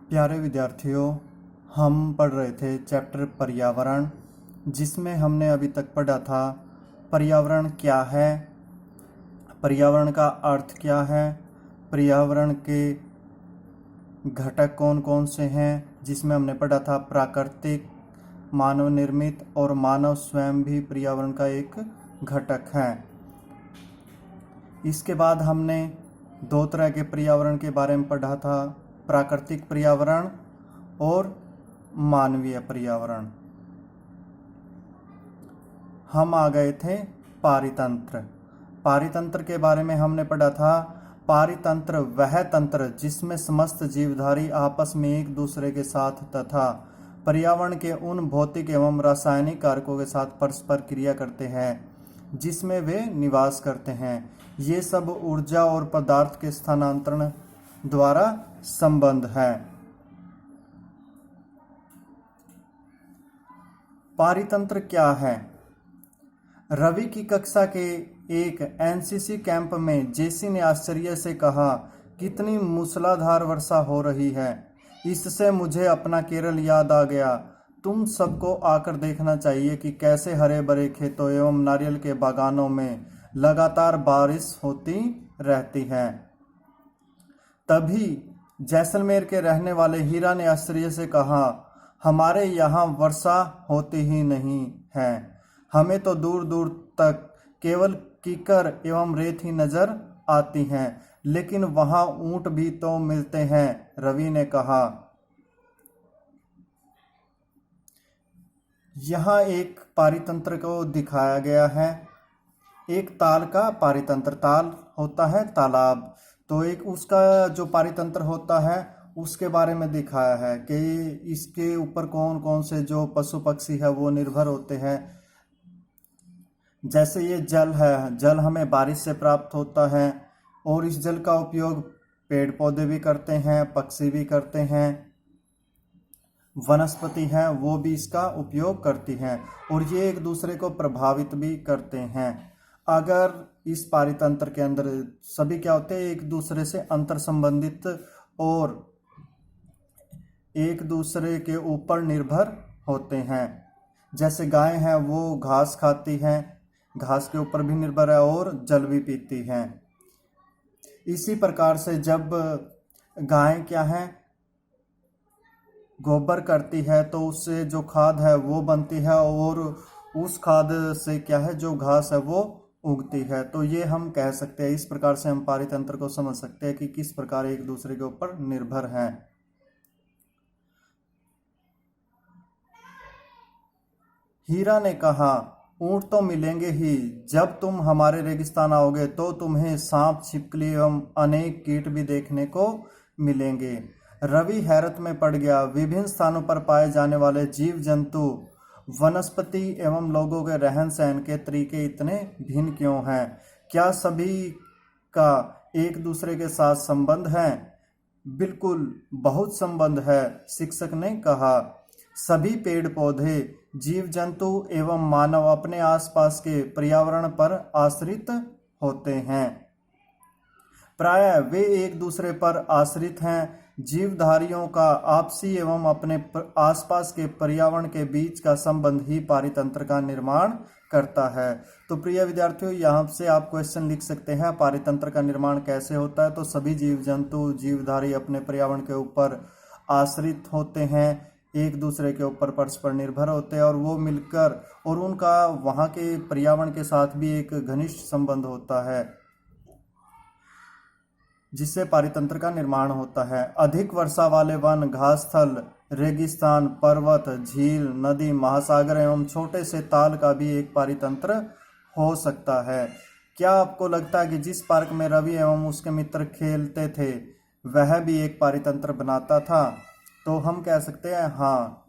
प्यारे विद्यार्थियों, हम पढ़ रहे थे चैप्टर पर्यावरण, जिसमें हमने अभी तक पढ़ा था पर्यावरण क्या है, पर्यावरण का अर्थ क्या है, पर्यावरण के घटक कौन कौन से हैं, जिसमें हमने पढ़ा था प्राकृतिक, मानव निर्मित और मानव स्वयं भी पर्यावरण का एक घटक है। इसके बाद हमने दो तरह के पर्यावरण के बारे में पढ़ा था, प्राकृतिक पर्यावरण और मानवीय पर्यावरण। हम आ गए थे पारितंत्र। पारितंत्र के बारे में हमने पढ़ा था, पारितंत्र वह तंत्र जिसमें समस्त जीवधारी आपस में एक दूसरे के साथ तथा पर्यावरण के उन भौतिक एवं रासायनिक कारकों के साथ परस्पर क्रिया करते हैं जिसमें वे निवास करते हैं। ये सब ऊर्जा और पदार्थ के स्थानांतरण द्वारा संबंध है। पारितंत्र क्या है? रवि की कक्षा के एक एनसीसी कैंप में जेसी ने आश्चर्य से कहा, कितनी मूसलाधार वर्षा हो रही है, इससे मुझे अपना केरल याद आ गया। तुम सबको आकर देखना चाहिए कि कैसे हरे भरे खेतों एवं नारियल के बागानों में लगातार बारिश होती रहती है। तभी जैसलमेर के रहने वाले हीरा ने आश्चर्य से कहा, हमारे यहाँ वर्षा होती ही नहीं है, हमें तो दूर दूर तक केवल कीकर एवं रेत ही नजर आती हैं, लेकिन वहाँ ऊंट भी तो मिलते हैं। रवि ने कहा। यहाँ एक पारितंत्र को दिखाया गया है, एक ताल का पारितंत्र। ताल होता है तालाब, तो एक उसका जो पारितंत्र होता है उसके बारे में दिखाया है कि इसके ऊपर कौन कौन से जो पशु पक्षी है वो निर्भर होते हैं। जैसे ये जल है, जल हमें बारिश से प्राप्त होता है और इस जल का उपयोग पेड़ पौधे भी करते हैं, पक्षी भी करते हैं, वनस्पति है वो भी इसका उपयोग करती हैं और ये एक दूसरे को प्रभावित भी करते हैं। अगर इस पारितंत्र के अंदर सभी क्या होते हैं, एक दूसरे से अंतर संबंधित और एक दूसरे के ऊपर निर्भर होते हैं। जैसे गाय है वो घास खाती है, घास के ऊपर भी निर्भर है और जल भी पीती है। इसी प्रकार से जब गाय क्या है गोबर करती है तो उससे जो खाद है वो बनती है और उस खाद से क्या है जो घास है वो उगती है। तो ये हम कह सकते हैं, इस प्रकार से हम पारितंत्र को समझ सकते हैं कि किस प्रकार एक दूसरे के ऊपर निर्भर हैं। हीरा ने कहा, ऊंट तो मिलेंगे ही, जब तुम हमारे रेगिस्तान आओगे तो तुम्हें सांप, छिपकली एवं अनेक कीट भी देखने को मिलेंगे। रवि हैरत में पड़ गया। विभिन्न स्थानों पर पाए जाने वाले जीव जंतु, वनस्पति एवं लोगों के रहन सहन के तरीके इतने भिन्न क्यों हैं? क्या सभी का एक दूसरे के साथ संबंध है? बिल्कुल, बहुत संबंध है, शिक्षक ने कहा। सभी पेड़ पौधे, जीव जंतु एवं मानव अपने आसपास के पर्यावरण पर आश्रित होते हैं। प्रायः वे एक दूसरे पर आश्रित हैं। जीवधारियों का आपसी एवं अपने आसपास के पर्यावरण के बीच का संबंध ही पारितंत्र का निर्माण करता है। तो प्रिय विद्यार्थियों, यहाँ से आप क्वेश्चन लिख सकते हैं, पारितंत्र का निर्माण कैसे होता है? तो सभी जीव जंतु, जीवधारी अपने पर्यावरण के ऊपर आश्रित होते हैं, एक दूसरे के ऊपर परस्पर निर्भर होते हैं और वो मिलकर, और उनका वहाँ के पर्यावरण के साथ भी एक घनिष्ठ संबंध होता है जिससे पारितंत्र का निर्माण होता है। अधिक वर्षा वाले वन, घासस्थल, रेगिस्तान, पर्वत, झील, नदी, महासागर एवं छोटे से ताल का भी एक पारितंत्र हो सकता है। क्या आपको लगता है कि जिस पार्क में रवि एवं उसके मित्र खेलते थे वह भी एक पारितंत्र बनाता था? तो हम कह सकते हैं हाँ,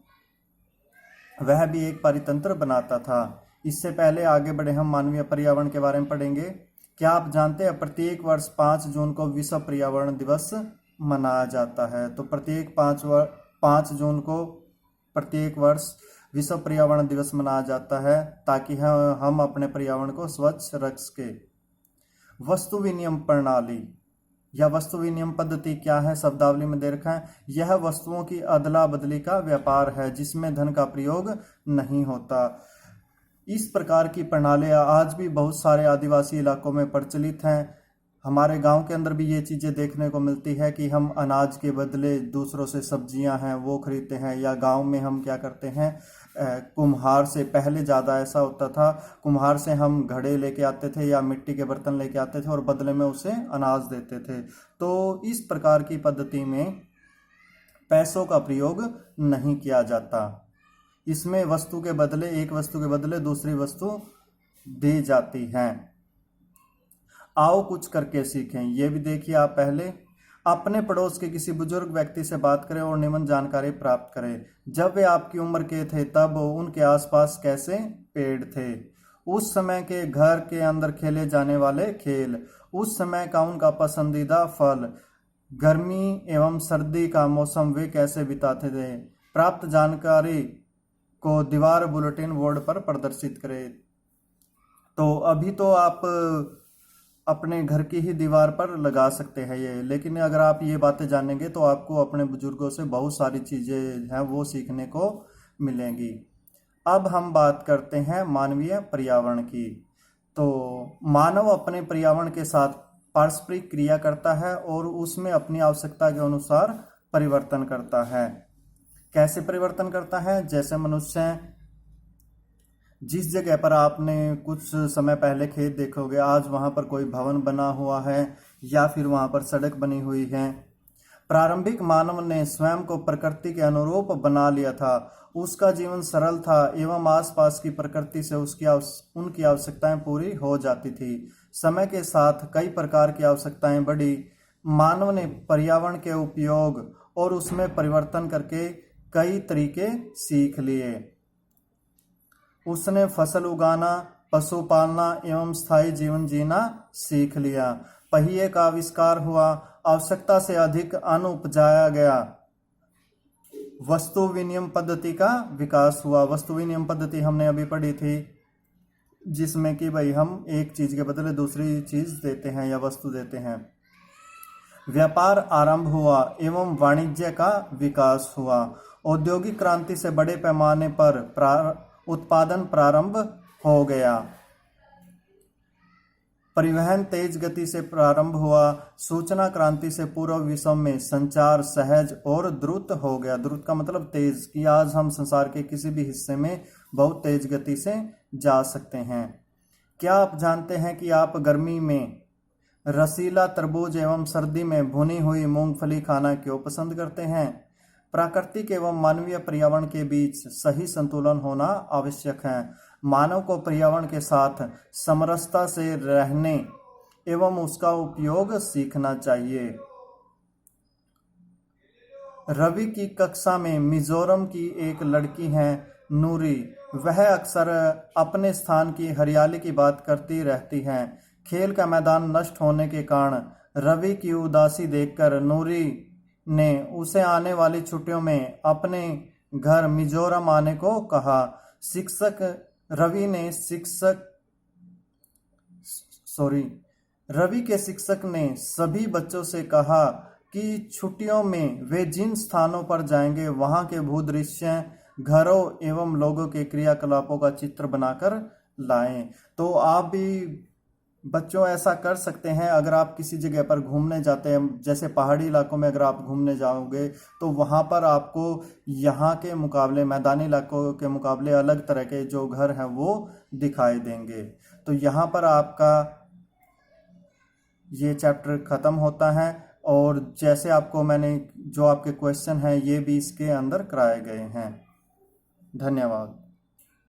वह भी एक पारितंत्र बनाता था। इससे पहले आगे बढ़े हम मानवीय पर्यावरण के बारे में पढ़ेंगे। क्या आप जानते हैं प्रत्येक वर्ष 5 जून को विश्व पर्यावरण दिवस मनाया जाता है? तो प्रत्येक 5 जून को प्रत्येक वर्ष विश्व पर्यावरण दिवस मनाया जाता है ताकि हम अपने पर्यावरण को स्वच्छ रख सके। वस्तु विनिमय प्रणाली, यह वस्तु विनिमय पद्धति क्या है, शब्दावली में दे रखा है। यह वस्तुओं की अदला बदली का व्यापार है जिसमें धन का प्रयोग नहीं होता। इस प्रकार की प्रणालियाँ आज भी बहुत सारे आदिवासी इलाकों में प्रचलित हैं। हमारे गांव के अंदर भी ये चीज़ें देखने को मिलती है कि हम अनाज के बदले दूसरों से सब्जियां हैं वो खरीदते हैं, या गांव में हम क्या करते हैं, कुम्हार से, पहले ज़्यादा ऐसा होता था, कुम्हार से हम घड़े लेके आते थे या मिट्टी के बर्तन लेके आते थे और बदले में उसे अनाज देते थे। तो इस प्रकार की पद्धति में पैसों का प्रयोग नहीं किया जाता। इसमें वस्तु के बदले, एक वस्तु के बदले दूसरी वस्तु दी जाती है। आओ कुछ करके सीखें, ये भी देखिए आप। पहले अपने पड़ोस के किसी बुजुर्ग व्यक्ति से बात करें और निम्न जानकारी प्राप्त करें। जब वे आपकी उम्र के थे तब उनके आसपास कैसे पेड़ थे, उस समय के घर के अंदर खेले जाने वाले खेल, उस समय का उनका पसंदीदा फल, गर्मी एवं सर्दी का मौसम वे कैसे बिताते थे। प्राप्त जानकारी को दीवार बुलेटिन बोर्ड पर प्रदर्शित करें। तो अभी तो आप अपने घर की ही दीवार पर लगा सकते हैं ये, लेकिन अगर आप ये बातें जानेंगे तो आपको अपने बुजुर्गों से बहुत सारी चीज़ें हैं वो सीखने को मिलेंगी। अब हम बात करते हैं मानवीय पर्यावरण की। तो मानव अपने पर्यावरण के साथ पारस्परिक क्रिया करता है और उसमें अपनी आवश्यकता के अनुसार परिवर्तन करता है। कैसे परिवर्तन करता है? जैसे मनुष्य, जिस जगह पर आपने कुछ समय पहले खेत देखोगे, आज वहां पर कोई भवन बना हुआ है या फिर वहां पर सड़क बनी हुई है। प्रारंभिक मानव ने स्वयं को प्रकृति के अनुरूप बना लिया था। उसका जीवन सरल था एवं आसपास की प्रकृति से उनकी आवश्यकताएं पूरी हो जाती थी। समय के साथ कई प्रकार की आवश्यकताएं बढ़ी। मानव ने पर्यावरण के उपयोग और उसमें परिवर्तन करके कई तरीके सीख लिए। उसने फसल उगाना, पशु पालना एवं स्थायी जीवन जीना सीख लिया। पहिए का आविष्कार हुआ, आवश्यकता से अधिक अन्न उपजाया गया। वस्तु विनिमय पद्धति का विकास हुआ। वस्तु विनिमय पद्धति हमने अभी पढ़ी थी, जिसमें कि भाई हम एक चीज के बदले दूसरी चीज देते हैं या वस्तु देते हैं। व्यापार आरंभ हुआ एवं वाणिज्य का विकास हुआ। औद्योगिक क्रांति से बड़े पैमाने पर उत्पादन प्रारंभ हो गया। परिवहन तेज गति से प्रारंभ हुआ। सूचना क्रांति से पूर्व विश्व में संचार सहज और द्रुत हो गया। द्रुत का मतलब तेज, कि आज हम संसार के किसी भी हिस्से में बहुत तेज गति से जा सकते हैं। क्या आप जानते हैं कि आप गर्मी में रसीला तरबूज एवं सर्दी में भुनी हुई मूंगफली खाना क्यों पसंद करते हैं? प्राकृतिक एवं मानवीय पर्यावरण के बीच सही संतुलन होना आवश्यक है। मानव को पर्यावरण के साथ समरसता से रहने एवं उसका उपयोग सीखना चाहिए। रवि की कक्षा में मिजोरम की एक लड़की है नूरी। वह अक्सर अपने स्थान की हरियाली की बात करती रहती है। खेल का मैदान नष्ट होने के कारण रवि की उदासी देखकर नूरी ने उसे आने वाली छुट्टियों में अपने घर मिजोरम आने को कहा। रवि के शिक्षक ने सभी बच्चों से कहा कि छुट्टियों में वे जिन स्थानों पर जाएंगे वहां के भूदृश्य, घरों एवं लोगों के क्रियाकलापों का चित्र बनाकर लाएं। तो आप भी बच्चों ऐसा कर सकते हैं। अगर आप किसी जगह पर घूमने जाते हैं, जैसे पहाड़ी इलाकों में अगर आप घूमने जाओगे तो वहाँ पर आपको यहाँ के मुकाबले, मैदानी इलाकों के मुकाबले अलग तरह के जो घर हैं वो दिखाई देंगे। तो यहाँ पर आपका ये चैप्टर ख़त्म होता है और जैसे आपको मैंने जो आपके क्वेश्चन हैं ये भी इसके अंदर कराए गए हैं। धन्यवाद।